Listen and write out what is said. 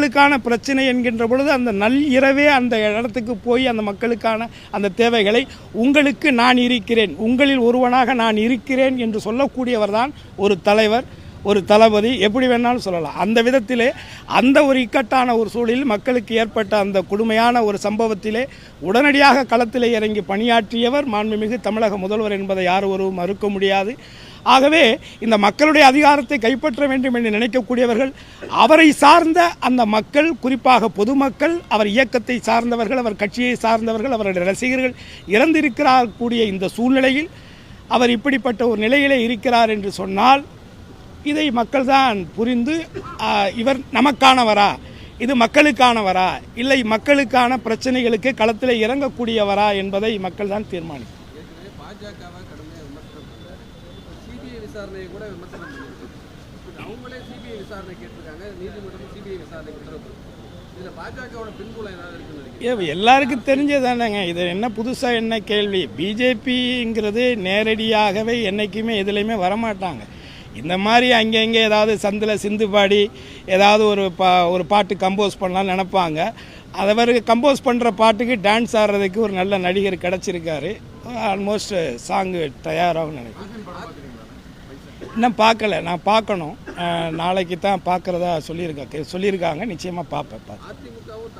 மக்களுக்கான பிரச்சனை என்கின்ற பொழுது அந்த நள்ளிரவே அந்த இடத்துக்கு போய் அந்த மக்களுக்கான அந்த தேவைகளை உங்களுக்கு நான் இருக்கிறேன், உங்களில் ஒருவனாக நான் இருக்கிறேன் என்று சொல்லக்கூடியவர் தான் ஒரு தலைவர், ஒரு தளபதி, எப்படி வேணாலும் சொல்லலாம். அந்த விதத்திலே அந்த ஒரு இக்கட்டான ஒரு சூழலில் மக்களுக்கு ஏற்பட்ட அந்த கொடுமையான ஒரு சம்பவத்திலே உடனடியாக களத்திலே இறங்கி பணியாற்றியவர் மாண்புமிகு தமிழக முதல்வர் என்பதை யார் ஒருவரும் மறுக்க முடியாது. ஆகவே இந்த மக்களுடைய அதிகாரத்தை கைப்பற்ற வேண்டும் என்று நினைக்கக்கூடியவர்கள், அவரை சார்ந்த அந்த மக்கள், குறிப்பாக பொதுமக்கள், அவர் இயக்கத்தை சார்ந்தவர்கள், அவர் கட்சியை சார்ந்தவர்கள், அவருடைய ரசிகர்கள் இறந்திருக்கிறார் கூடிய இந்த சூழ்நிலையில் அவர் இப்படிப்பட்ட ஒரு நிலையிலே இருக்கிறார் என்று சொன்னால் இதை மக்கள் தான் புரிந்து இவர் நமக்கானவரா, இது மக்களுக்கானவரா, இல்லை மக்களுக்கான பிரச்சனைகளுக்கு களத்தில் இறங்கக்கூடியவரா என்பதை மக்கள் தான் தீர்மானிக்கும். பாஜகவை கடுமையாக விமர்சனம் பண்ணுறாரு. சிபிஐ விசாரணையை கூட விமர்சனம் பண்ணிருக்கு. அவங்களே சிபிஐ விசாரணை கேட்டிருக்காங்க, நீதிமன்றம் சிபிஐ விசாரணை உத்தரவு. இதில் பாஜகவோட பின்புலம் ஏதாவது இருக்குன்னு எல்லாருக்கும் தெரிஞ்சதானேங்க. இது என்ன புதுசாக என்ன கேள்வி? பிஜேபிங்கிறது நேரடியாகவே என்றைக்குமே எதுலேயுமே வரமாட்டாங்க. இந்த மாதிரி அங்கங்கே ஏதாவது சந்தில் சிந்து பாடி ஏதாவது ஒரு பாட்டு கம்போஸ் பண்ணலாம்னு நினப்பாங்க. அவர் கம்போஸ் பண்ணுற பாட்டுக்கு டான்ஸ் ஆடுறதுக்கு ஒரு நல்ல நடிகர் கிடச்சிருக்காரு. ஆல்மோஸ்ட் சாங்கு தயாராகும் நினைக்கிறேன். இன்னும் பார்க்கல, நான் பார்க்கணும். நாளைக்கு தான் பார்க்குறதா சொல்லியிருக்காங்க. நிச்சயமாக பார்ப்பேன். அதிமுகவும்